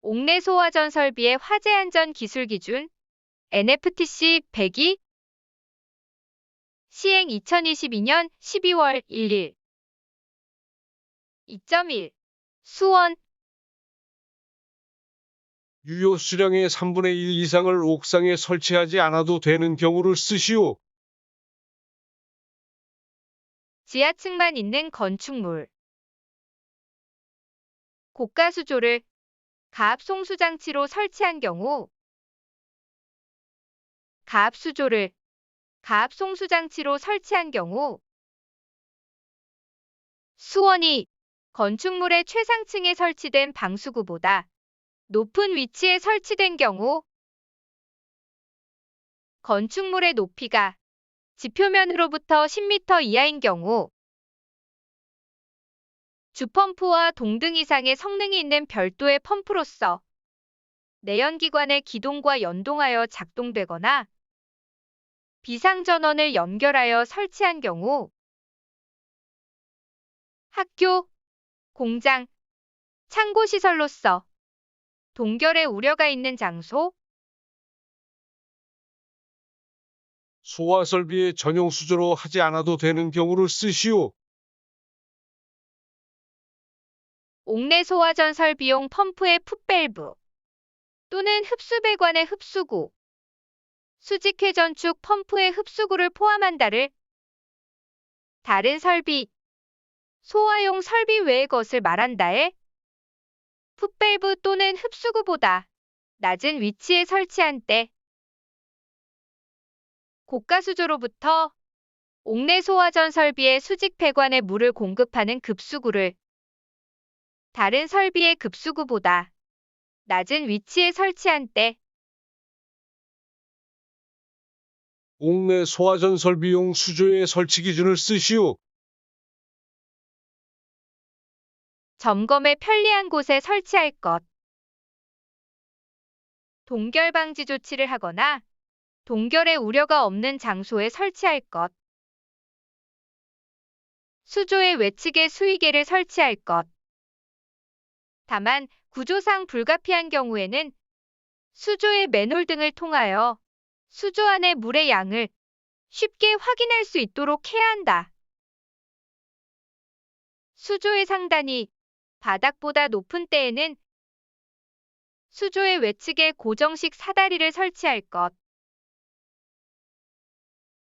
옥내 소화전 설비의 화재 안전 기술 기준 NFTC 102 시행 2022년 12월 1일 2.1 수원 유효 수량의 3분의 1 이상을 옥상에 설치하지 않아도 되는 경우를 쓰시오. 지하층만 있는 건축물 고가 수조를 가압 송수 장치로 설치한 경우 가압 수조를 가압 송수 장치로 설치한 경우 수원이 건축물의 최상층에 설치된 방수구보다 높은 위치에 설치된 경우 건축물의 높이가 지표면으로부터 10m 이하인 경우 주펌프와 동등 이상의 성능이 있는 별도의 펌프로서 내연기관의 기동과 연동하여 작동되거나 비상전원을 연결하여 설치한 경우 학교, 공장, 창고시설로서 동결의 우려가 있는 장소, 소화 설비의 전용 수조로 하지 않아도 되는 경우를 쓰시오. 옥내 소화전 설비용 펌프의 풋밸브 또는 흡수배관의 흡수구, 수직회전축 펌프의 흡수구를 포함한다를 다른 설비, 소화용 설비 외의 것을 말한다에 풋밸브 또는 흡수구보다 낮은 위치에 설치한 때 고가 수조로부터 옥내 소화전 설비의 수직 배관에 물을 공급하는 급수구를 다른 설비의 급수구보다 낮은 위치에 설치한 때 옥내 소화전 설비용 수조의 설치 기준을 쓰시오. 점검에 편리한 곳에 설치할 것, 동결 방지 조치를 하거나 동결의 우려가 없는 장소에 설치할 것, 수조의 외측에 수위계를 설치할 것. 다만 구조상 불가피한 경우에는 수조의 맨홀 등을 통하여 수조 안의 물의 양을 쉽게 확인할 수 있도록 해야 한다. 수조의 상단이 바닥보다 높은 때에는 수조의 외측에 고정식 사다리를 설치할 것.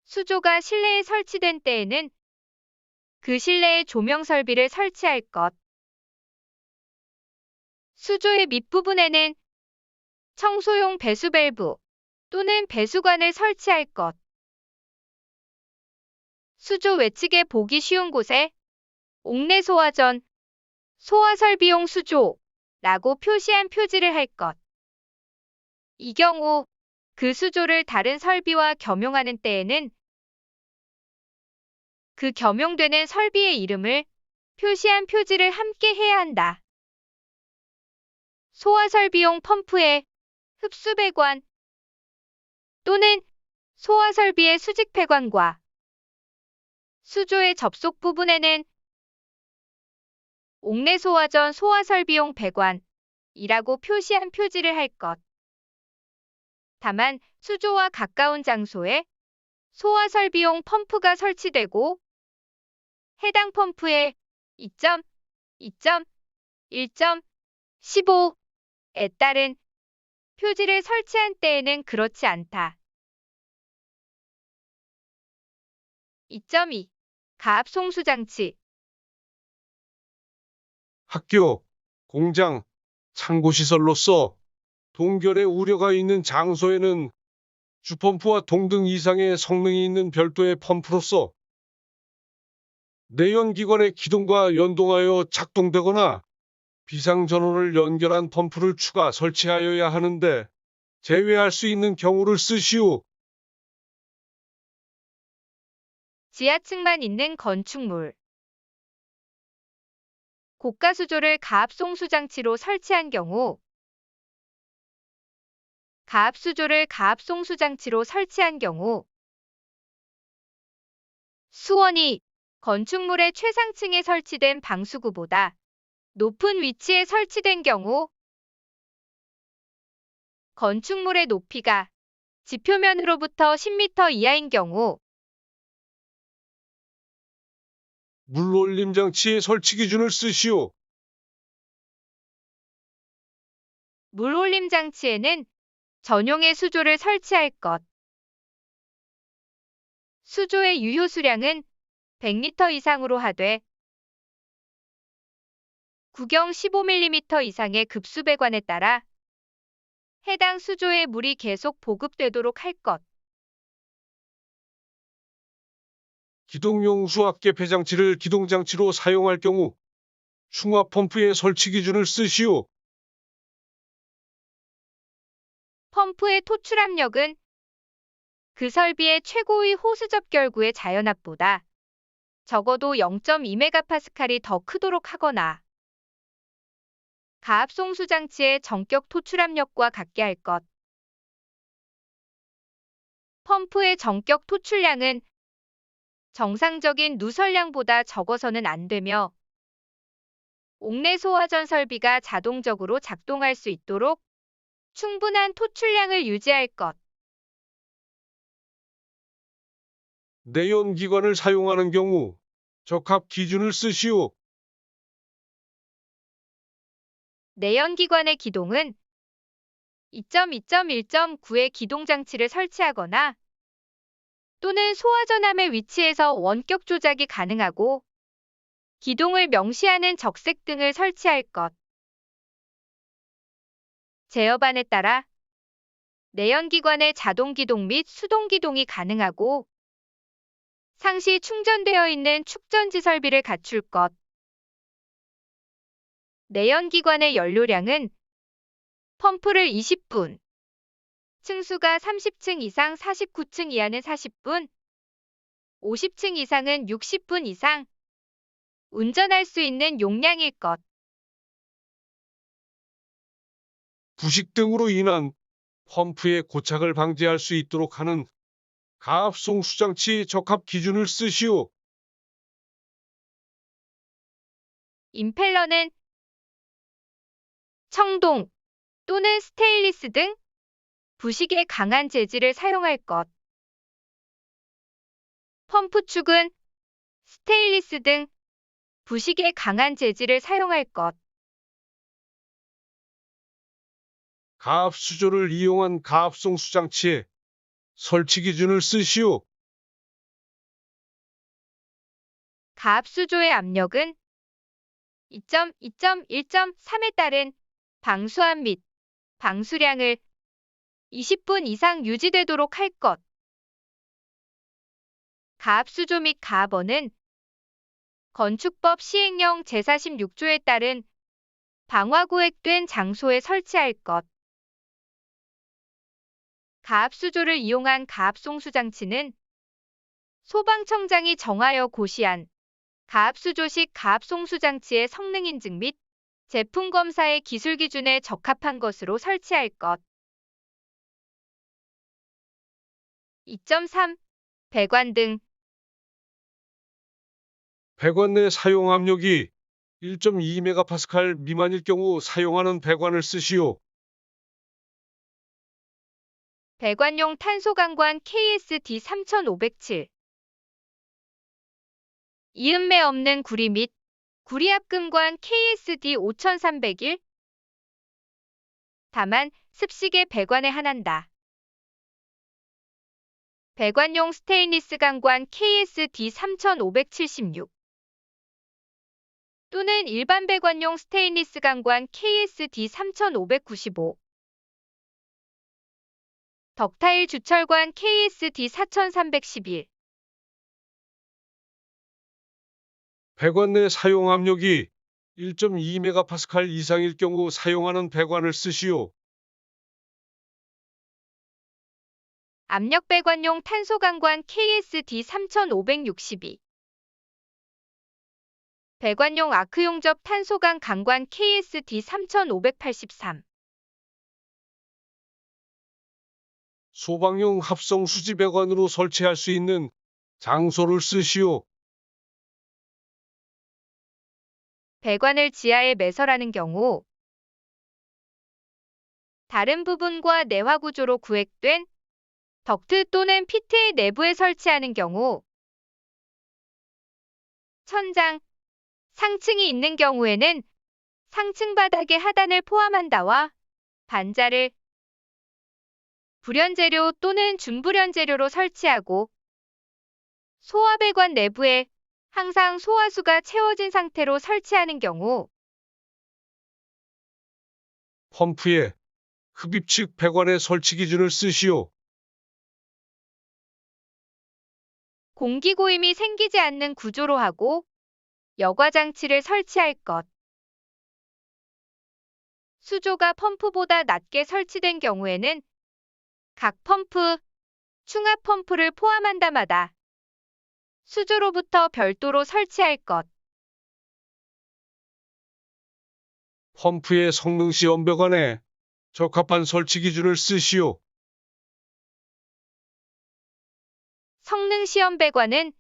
수조가 실내에 설치된 때에는 그 실내에 조명 설비를 설치할 것. 수조의 밑부분에는 청소용 배수 밸브 또는 배수관을 설치할 것. 수조 외측에 보기 쉬운 곳에 옥내 소화전, 소화설비용 수조라고 표시한 표지를 할 것. 이 경우 그 수조를 다른 설비와 겸용하는 때에는 그 겸용되는 설비의 이름을 표시한 표지를 함께 해야 한다. 소화설비용 펌프의 흡수배관 또는 소화설비의 수직배관과 수조의 접속 부분에는 옥내 소화전 소화설비용 배관이라고 표시한 표지를 할 것. 다만 수조와 가까운 장소에 소화설비용 펌프가 설치되고 해당 펌프에 2점, 2점, 1점, 15에 따른 표지를 설치한 때에는 그렇지 않다. 2.2. 가압 송수장치 학교, 공장, 창고시설로서 동결의 우려가 있는 장소에는 주펌프와 동등 이상의 성능이 있는 별도의 펌프로서 내연기관의 기동과 연동하여 작동되거나 비상전원을 연결한 펌프를 추가 설치하여야 하는데 제외할 수 있는 경우를 쓰시오. 지하층만 있는 건축물 고가 수조를 가압 송수장치로 설치한 경우 가압 수조를 가압 송수장치로 설치한 경우 수원이 건축물의 최상층에 설치된 방수구보다 높은 위치에 설치된 경우 건축물의 높이가 지표면으로부터 10m 이하인 경우, 물올림 장치의 설치 기준을 쓰시오. 물올림 장치에는 전용의 수조를 설치할 것. 수조의 유효 수량은 100리터 이상으로 하되 구경 15mm 이상의 급수배관에 따라 해당 수조에 물이 계속 보급되도록 할 것. 기동용 수압계 배장치를 기동장치로 사용할 경우 충화 펌프의 설치 기준을 쓰시오. 펌프의 토출 압력은 그 설비의 최고의 호스 접결구의 자연압보다 적어도 0.2메가파스칼이 더 크도록 하거나 가압송수 장치의 전격 토출 압력과 같게 할 것. 펌프의 전격 토출량은 정상적인 누설량보다 적어서는 안 되며 옥내 소화전 설비가 자동적으로 작동할 수 있도록 충분한 토출량을 유지할 것. 내연기관을 사용하는 경우 적합 기준을 쓰시오. 내연기관의 기동은 2.2.1.9의 기동장치를 설치하거나 또는 소화전함의 위치에서 원격 조작이 가능하고 기동을 명시하는 적색 등을 설치할 것. 제어반에 따라 내연기관의 자동기동 및 수동기동이 가능하고 상시 충전되어 있는 축전지 설비를 갖출 것. 내연기관의 연료량은 펌프를 20분, 층수가 30층 이상 49층 이하는 40분, 50층 이상은 60분 이상 운전할 수 있는 용량일 것. 부식 등으로 인한 펌프의 고착을 방지할 수 있도록 하는 가압송수 장치 적합 기준을 쓰시오. 임펠러는 청동 또는 스테인리스 등 부식에 강한 재질을 사용할 것. 펌프 축은 스테인리스 등 부식에 강한 재질을 사용할 것. 가압 수조를 이용한 가압송수 장치의 설치 기준을 쓰시오. 가압수조의 압력은 2.2.1.3에 따른 방수압 및 방수량을 20분 이상 유지되도록 할 것. 가압수조 및 가압원은 건축법 시행령 제46조에 따른 방화구획된 장소에 설치할 것. 가압수조를 이용한 가압송수 장치는 소방청장이 정하여 고시한 가압수조식 가압송수 장치의 성능 인증 및 제품 검사의 기술 기준에 적합한 것으로 설치할 것. 2.3. 배관 등 배관 내 사용 압력이 1.2메가파스칼 미만일 경우 사용하는 배관을 쓰시오. 배관용 탄소강관 KSD 3507 이음매 없는 구리 및 구리압금관 KSD 5301 다만 습식에 배관에 한한다. 배관용 스테인리스 강관 KSD 3576 또는 일반 배관용 스테인리스 강관 KSD 3595 덕타일 주철관 KSD 4311 배관 내 사용 압력이 1.2메가파스칼 이상일 경우 사용하는 배관을 쓰시오. 압력 배관용 탄소강관 KSD 3562 배관용 아크용접 탄소강 강관 KSD 3583 소방용 합성 수지 배관으로 설치할 수 있는 장소를 쓰시오. 배관을 지하에 매설하는 경우 다른 부분과 내화 구조로 구획된 덕트 또는 피트의 내부에 설치하는 경우, 천장, 상층이 있는 경우에는 상층 바닥의 하단을 포함한다와 반자를 불연재료 또는 준불연재료로 설치하고 소화배관 내부에 항상 소화수가 채워진 상태로 설치하는 경우, 펌프의 흡입식 배관의 설치 기준을 쓰시오. 공기 고임이 생기지 않는 구조로 하고 여과 장치를 설치할 것. 수조가 펌프보다 낮게 설치된 경우에는 각 펌프, 충압 펌프를 포함한다마다 수조로부터 별도로 설치할 것. 펌프의 성능 시험 배관에 적합한 설치 기준을 쓰시오. 성능 시험 배관은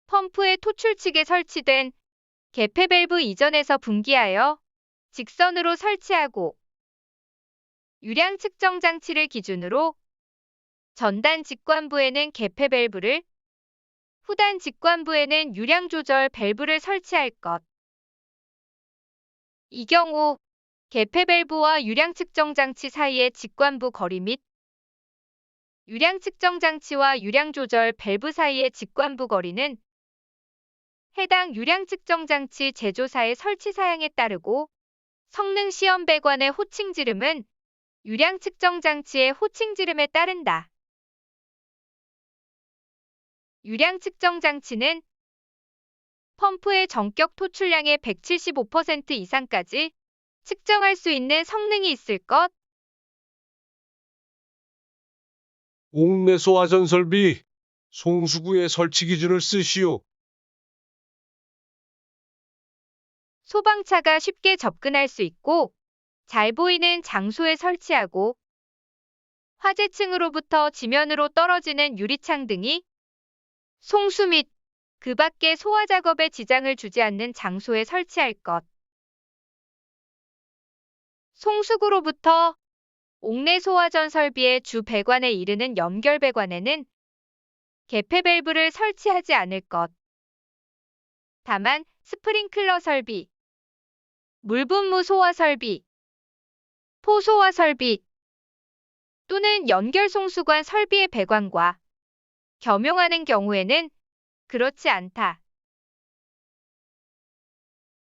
펌프의 토출측에 설치된 개폐 밸브 이전에서 분기하여 직선으로 설치하고 유량 측정 장치를 기준으로 전단 직관부에는 개폐 밸브를, 후단 직관부에는 유량 조절 밸브를 설치할 것. 이 경우 개폐 밸브와 유량 측정 장치 사이의 직관부 거리 및 유량 측정 장치와 유량 조절 밸브 사이의 직관부 거리는 해당 유량 측정 장치 제조사의 설치 사양에 따르고 성능 시험 배관의 호칭 지름은 유량 측정 장치의 호칭 지름에 따른다. 유량 측정 장치는 펌프의 전격 토출량의 175% 이상까지 측정할 수 있는 성능이 있을 것. 옥내소 화전 설비 송수구의 설치 기준을 쓰시오. 소방차가 쉽게 접근할 수 있고 잘 보이는 장소에 설치하고 화재층으로부터 지면으로 떨어지는 유리창 등이 송수 및 그 밖의 소화 작업에 지장을 주지 않는 장소에 설치할 것. 송수구로부터 옥내 소화전 설비의 주 배관에 이르는 연결 배관에는 개폐 밸브를 설치하지 않을 것. 다만 스프링클러 설비, 물분무 소화 설비, 포소화 설비 또는 연결 송수관 설비의 배관과 겸용하는 경우에는 그렇지 않다.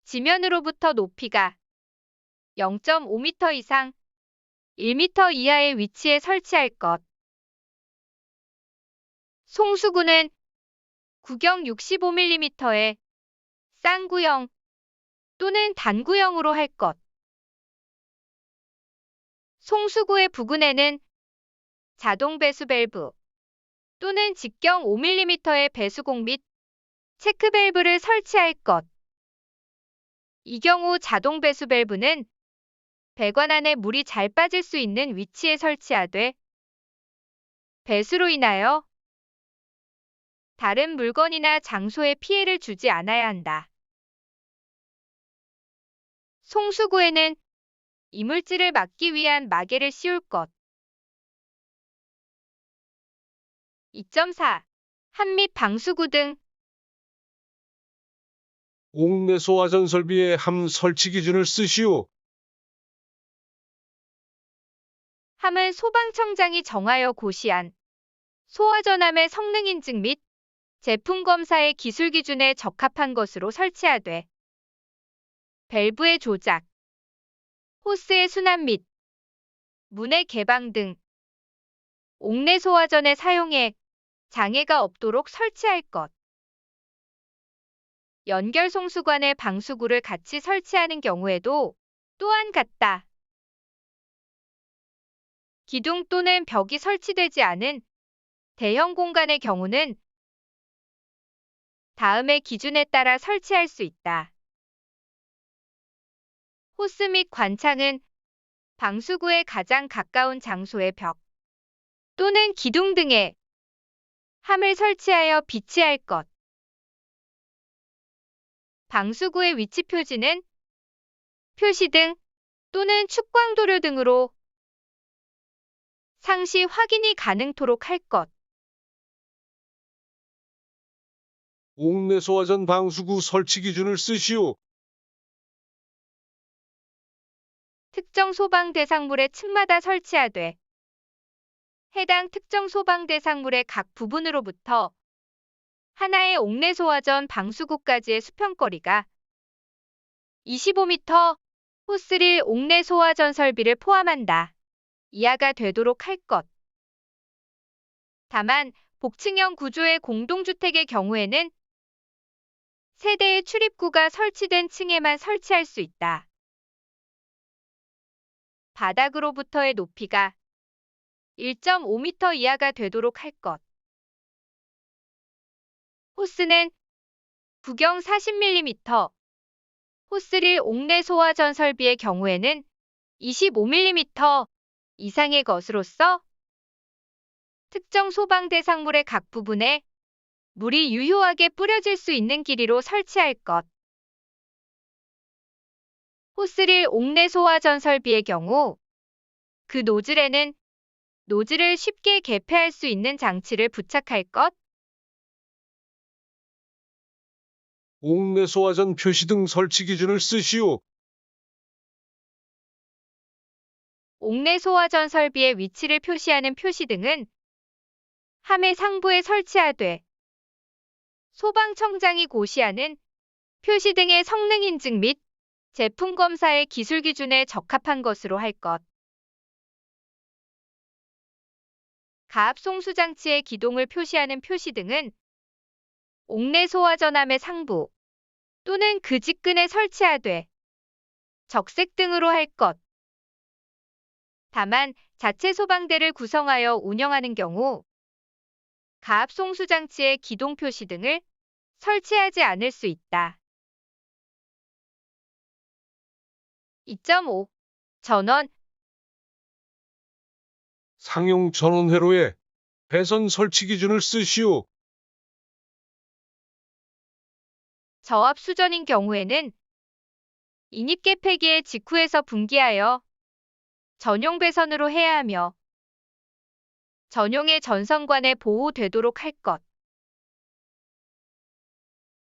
지면으로부터 높이가 0.5m 이상 1m 이하의 위치에 설치할 것. 송수구는 구경 65mm의 쌍구형 또는 단구형으로 할 것. 송수구의 부근에는 자동 배수 밸브 또는 직경 5mm의 배수공 및 체크 밸브를 설치할 것. 이 경우 자동 배수 밸브는 배관 안에 물이 잘 빠질 수 있는 위치에 설치하되 배수로 인하여 다른 물건이나 장소에 피해를 주지 않아야 한다. 송수구에는 이물질을 막기 위한 마개를 씌울 것. 2.4. 함 및 방수구 등 옥내소 화전 설비의 함 설치 기준을 쓰시오. 함은 소방청장이 정하여 고시한 소화전함의 성능 인증 및 제품 검사의 기술 기준에 적합한 것으로 설치하되 밸브의 조작, 호스의 순환 및 문의 개방 등 옥내 소화전의 사용에 장애가 없도록 설치할 것. 연결 송수관에 방수구를 같이 설치하는 경우에도 또한 같다. 기둥 또는 벽이 설치되지 않은 대형 공간의 경우는 다음의 기준에 따라 설치할 수 있다. 호스 및 관창은 방수구에 가장 가까운 장소의 벽 또는 기둥 등에 함을 설치하여 비치할 것. 방수구의 위치 표지는 표시등 또는 축광도료 등으로 상시 확인이 가능토록 할 것. 옥내 소화전 방수구 설치 기준을 쓰시오. 특정 소방 대상물의 층마다 설치하되 해당 특정 소방 대상물의 각 부분으로부터 하나의 옥내 소화전 방수구까지의 수평거리가 25m, 호스릴 옥내 소화전 설비를 포함한다. 이하가 되도록 할 것. 다만 복층형 구조의 공동주택의 경우에는 세대의 출입구가 설치된 층에만 설치할 수 있다. 바닥으로부터의 높이가 1.5m 이하가 되도록 할 것. 호스는 구경 40mm, 호스릴 옥내 소화전 설비의 경우에는 25mm 이상의 것으로서 특정 소방 대상물의 각 부분에 물이 유효하게 뿌려질 수 있는 길이로 설치할 것. 호스릴 옥내 소화전 설비의 경우 그 노즐에는 노즐을 쉽게 개폐할 수 있는 장치를 부착할 것. 옥내 소화전 표시등 설치 기준을 쓰시오. 옥내 소화전 설비의 위치를 표시하는 표시등은 함의 상부에 설치하되 소방청장이 고시하는 표시등의 성능 인증 및 제품 검사의 기술 기준에 적합한 것으로 할 것. 가압 송수 장치의 기동을 표시하는 표시등은 옥내 소화전함의 상부 또는 그 직근에 설치하되 적색등으로 할 것. 다만 자체 소방대를 구성하여 운영하는 경우 가압 송수 장치의 기동 표시등을 설치하지 않을 수 있다. 2.5. 전원 상용 전원회로에 배선 설치 기준을 쓰시오. 저압 수전인 경우에는 인입계 폐기의 직후에서 분기하여 전용 배선으로 해야 하며 전용의 전선관에 보호되도록 할 것.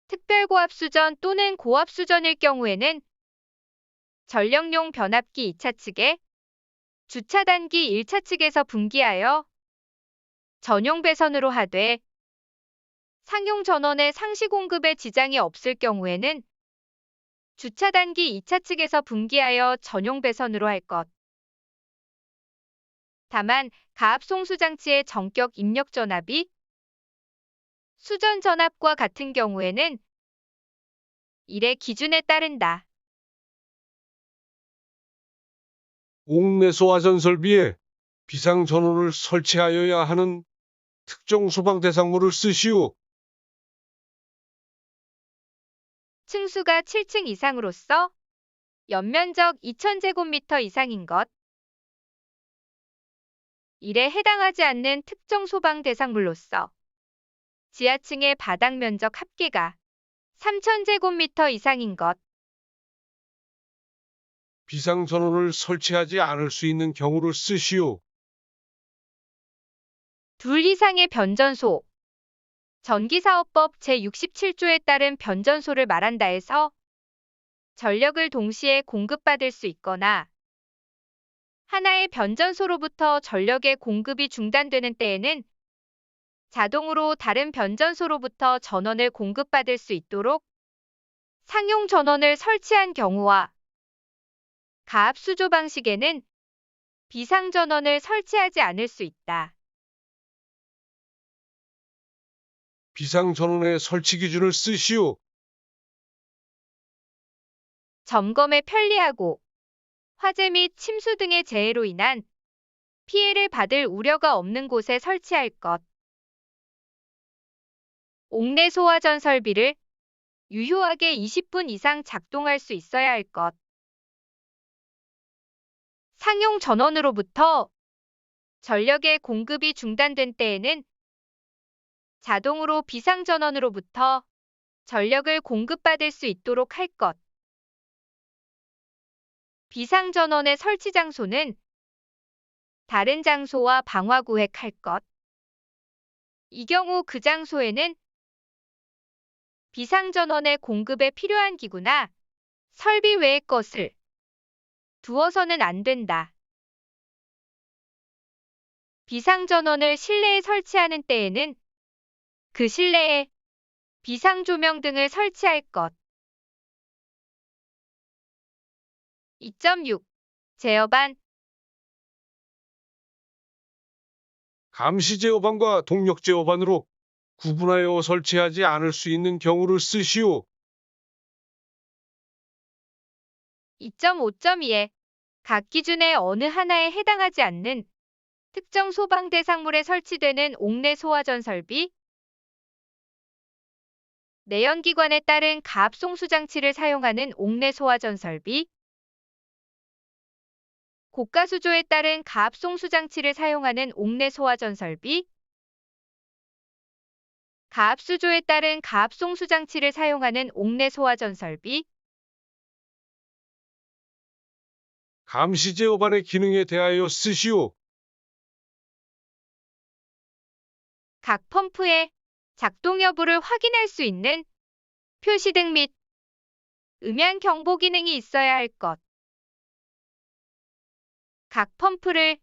특별고압 수전 또는 고압 수전일 경우에는 전력용 변압기 2차 측에 주차 단기 1차 측에서 분기하여 전용 배선으로 하되 상용 전원의 상시 공급에 지장이 없을 경우에는 주차 단기 2차 측에서 분기하여 전용 배선으로 할 것. 다만 가압 송수 장치의 전격 입력 전압이 수전 전압과 같은 경우에는 일의 기준에 따른다. 옥내 소화전 설비에 비상 전원을 설치하여야 하는 특정 소방 대상물을 쓰시오. 층수가 7층 이상으로서 연면적 2000제곱미터 이상인 것. 일에 해당하지 않는 특정 소방 대상물로서 지하층의 바닥 면적 합계가 3000제곱미터 이상인 것. 비상 전원을 설치하지 않을 수 있는 경우를 쓰시오. 둘 이상의 변전소. 전기사업법 제67조에 따른 변전소를 말한다 해서 전력을 동시에 공급받을 수 있거나 하나의 변전소로부터 전력의 공급이 중단되는 때에는 자동으로 다른 변전소로부터 전원을 공급받을 수 있도록 상용 전원을 설치한 경우와 가압 수조 방식에는 비상 전원을 설치하지 않을 수 있다. 비상 전원의 설치 기준을 쓰시오. 점검에 편리하고 화재 및 침수 등의 재해로 인한 피해를 받을 우려가 없는 곳에 설치할 것. 옥내 소화전 설비를 유효하게 20분 이상 작동할 수 있어야 할 것. 상용 전원으로부터 전력의 공급이 중단된 때에는 자동으로 비상 전원으로부터 전력을 공급받을 수 있도록 할 것. 비상 전원의 설치 장소는 다른 장소와 방화구획할 것. 이 경우 그 장소에는 비상전원의 공급에 필요한 기구나 설비 외의 것을 두어서는 안 된다. 비상전원을 실내에 설치하는 때에는 그 실내에 비상조명 등을 설치할 것. 2.6. 제어반. 감시 제어반과 동력 제어반으로 구분하여 설치하지 않을 수 있는 경우를 쓰시오. 2.5.2에 각 기준의 어느 하나에 해당하지 않는 특정 소방 대상물에 설치되는 옥내 소화전 설비, 내연기관에 따른 가압송수 장치를 사용하는 옥내 소화전 설비, 고가수조에 따른 가압송수 장치를 사용하는 옥내 소화전 설비, 가압수조에 따른 가압송수 장치를 사용하는 옥내 소화전 설비, 감시 제어반의 기능에 대하여 쓰시오. 각 펌프의 작동 여부를 확인할 수 있는 표시등 및 음향 경보 기능이 있어야 할 것. 각 펌프를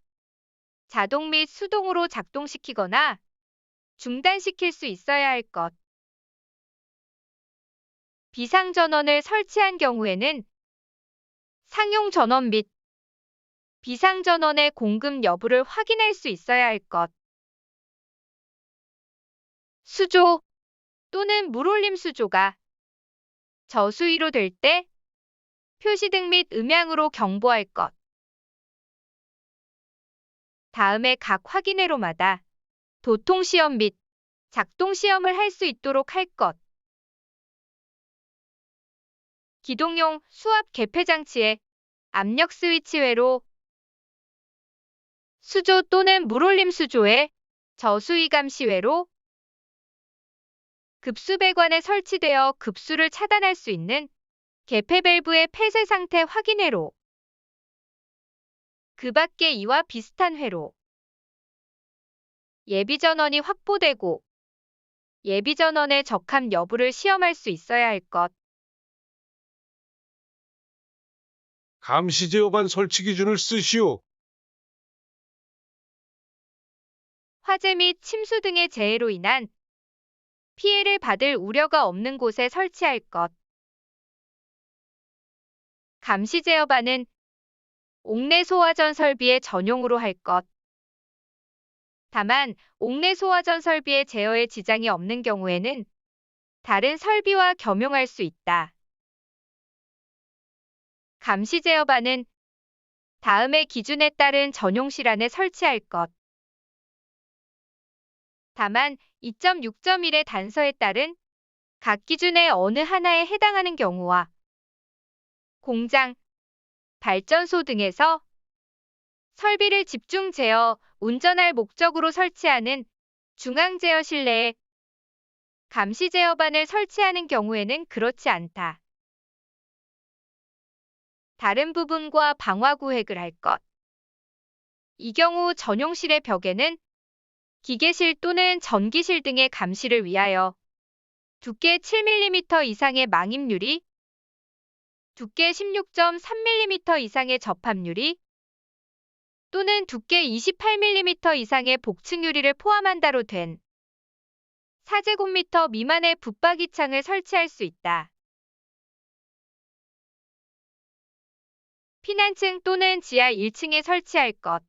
자동 및 수동으로 작동시키거나 중단시킬 수 있어야 할 것. 비상전원을 설치한 경우에는 상용 전원 및 비상전원의 공급 여부를 확인할 수 있어야 할 것. 수조 또는 물올림 수조가 저수위로 될 때 표시등 및 음향으로 경보할 것. 다음에 각 확인회로마다 도통시험 및 작동시험을 할 수 있도록 할 것. 기동용 수압 개폐 장치의 압력 스위치회로 수조 또는 물올림 수조의 저수위 감시회로 급수 배관에 설치되어 급수를 차단할 수 있는 개폐 밸브의 폐쇄 상태 확인회로 그 밖에 이와 비슷한 회로 예비전원이 확보되고 예비전원의 적합 여부를 시험할 수 있어야 할 것. 감시 제어반 설치 기준을 쓰시오. 화재 및 침수 등의 재해로 인한 피해를 받을 우려가 없는 곳에 설치할 것. 감시 제어반은 옥내 소화전 설비의 전용으로 할 것. 다만 옥내 소화전 설비의 제어에 지장이 없는 경우에는 다른 설비와 겸용할 수 있다. 감시 제어반은 다음의 기준에 따른 전용실 안에 설치할 것. 다만 2.6.1의 단서에 따른 각 기준의 어느 하나에 해당하는 경우와 공장, 발전소 등에서 설비를 집중 제어, 운전할 목적으로 설치하는 중앙 제어 실내에 감시 제어반을 설치하는 경우에는 그렇지 않다. 다른 부분과 방화 구획을 할 것. 이 경우 전용실의 벽에는 기계실 또는 전기실 등의 감시를 위하여 두께 7mm 이상의 망입유리, 두께 16.3mm 이상의 접합유리 또는 두께 28mm 이상의 복층유리를 포함한다로 된 4제곱미터 미만의 붙박이 창을 설치할 수 있다. 피난층 또는 지하 1층에 설치할 것.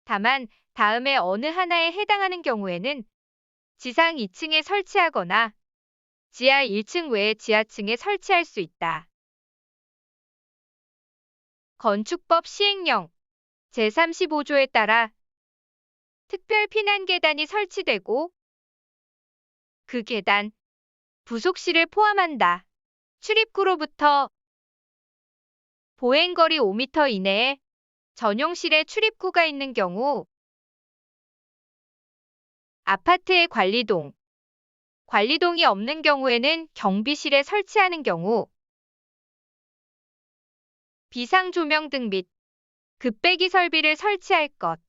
다만 다음에 어느 하나에 해당하는 경우에는 지상 2층에 설치하거나 지하 1층 외의 지하층에 설치할 수 있다. 건축법 시행령 제35조에 따라 특별 피난 계단이 설치되고 그 계단, 부속실을 포함한다. 출입구로부터 보행거리 5m 이내에 전용실의 출입구가 있는 경우 아파트의 관리동이 없는 경우에는 경비실에 설치하는 경우 비상조명 등 및 급배기 설비를 설치할 것.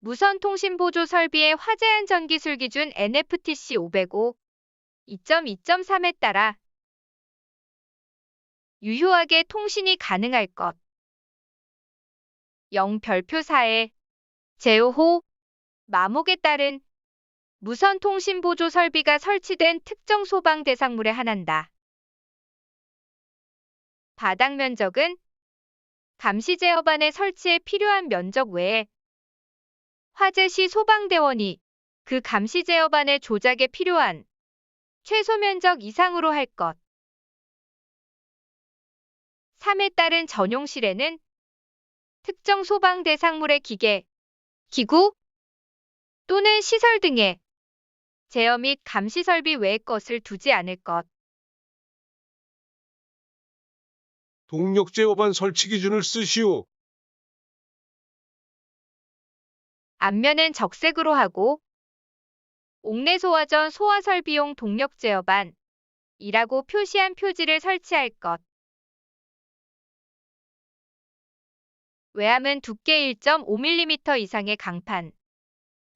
무선 통신 보조 설비의 화재안 전기술 기준 NFTC 505 2.2.3에 따라 유효하게 통신이 가능할 것. 0 별표 4에 제호호 마목에 따른 무선 통신 보조 설비가 설치된 특정 소방 대상물에 한한다. 바닥 면적은 감시 제어반의 설치에 필요한 면적 외에 화재 시 소방대원이 그 감시 제어반의 조작에 필요한 최소 면적 이상으로 할 것. 3에 따른 전용실에는 특정 소방 대상물의 기계, 기구 또는 시설 등의 제어 및 감시 설비 외의 것을 두지 않을 것. 동력 제어반 설치 기준을 쓰시오. 앞면은 적색으로 하고 옥내 소화전 소화 설비용 동력 제어반이라고 표시한 표지를 설치할 것. 외함은 두께 1.5mm 이상의 강판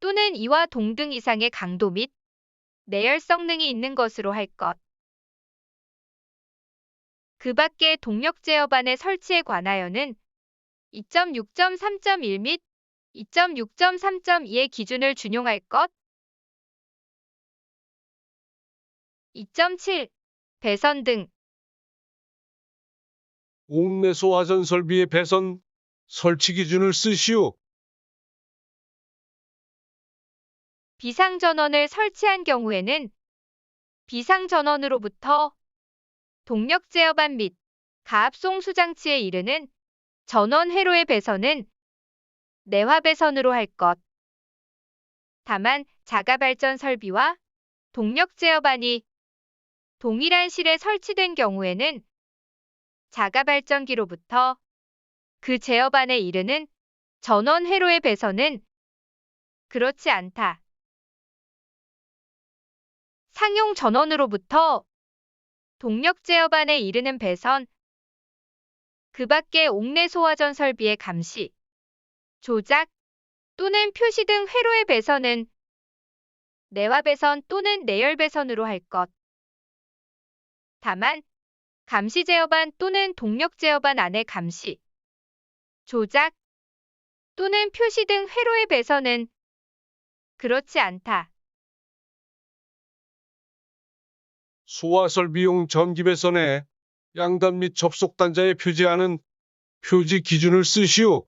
또는 이와 동등 이상의 강도 및 내열 성능이 있는 것으로 할 것. 그 밖에 동력 제어반의 설치에 관하여는 2.6.3.1 및 2.6.3.2의 기준을 준용할 것. 2.7. 배선 등 옥내 소화전 설비의 배선 설치 기준을 쓰시오. 비상전원을 설치한 경우에는 비상전원으로부터 동력 제어반 및 가압송 수장치에 이르는 전원 회로의 배선은 내화 배선으로 할 것. 다만 자가 발전 설비와 동력 제어반이 동일한 실에 설치된 경우에는 자가 발전기로부터 그 제어반에 이르는 전원 회로의 배선은 그렇지 않다. 상용 전원으로부터 동력 제어반에 이르는 배선, 그 밖에 옥내 소화전 설비의 감시, 조작 또는 표시 등 회로의 배선은 내화 배선 또는 내열 배선으로 할 것. 다만 감시 제어반 또는 동력 제어반 안의 감시, 조작 또는 표시 등 회로의 배선은 그렇지 않다. 소화 설비용 전기 배선에 양단 및 접속 단자에 표지하는 표지 기준을 쓰시오.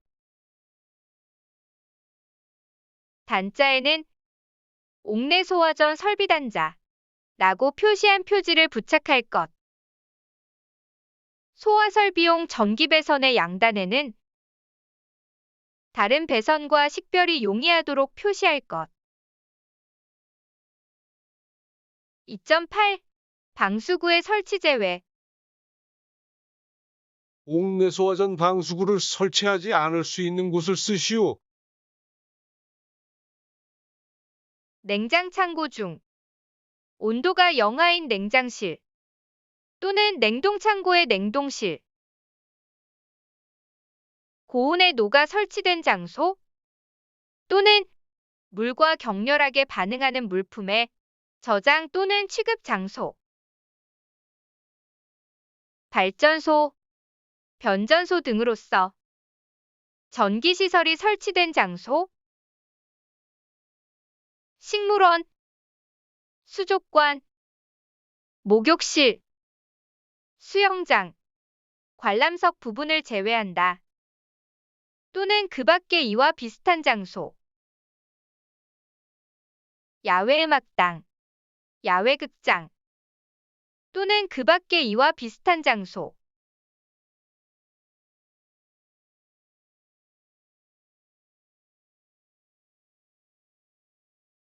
단자에는 옥내 소화전 설비 단자라고 표시한 표지를 부착할 것. 소화 설비용 전기 배선의 양단에는 다른 배선과 식별이 용이하도록 표시할 것. 2.8. 방수구의 설치 제외. 옥내 소화전 방수구를 설치하지 않을 수 있는 곳을 쓰시오. 냉장 창고 중 온도가 영하인 냉장실 또는 냉동 창고의 냉동실, 고온의 노가 설치된 장소 또는 물과 격렬하게 반응하는 물품의 저장 또는 취급 장소, 발전소, 변전소 등으로서 전기시설이 설치된 장소, 식물원, 수족관, 목욕실, 수영장, 관람석 부분을 제외한다. 또는 그 밖의 이와 비슷한 장소, 야외음악당, 야외극장 또는 그 밖의 이와 비슷한 장소,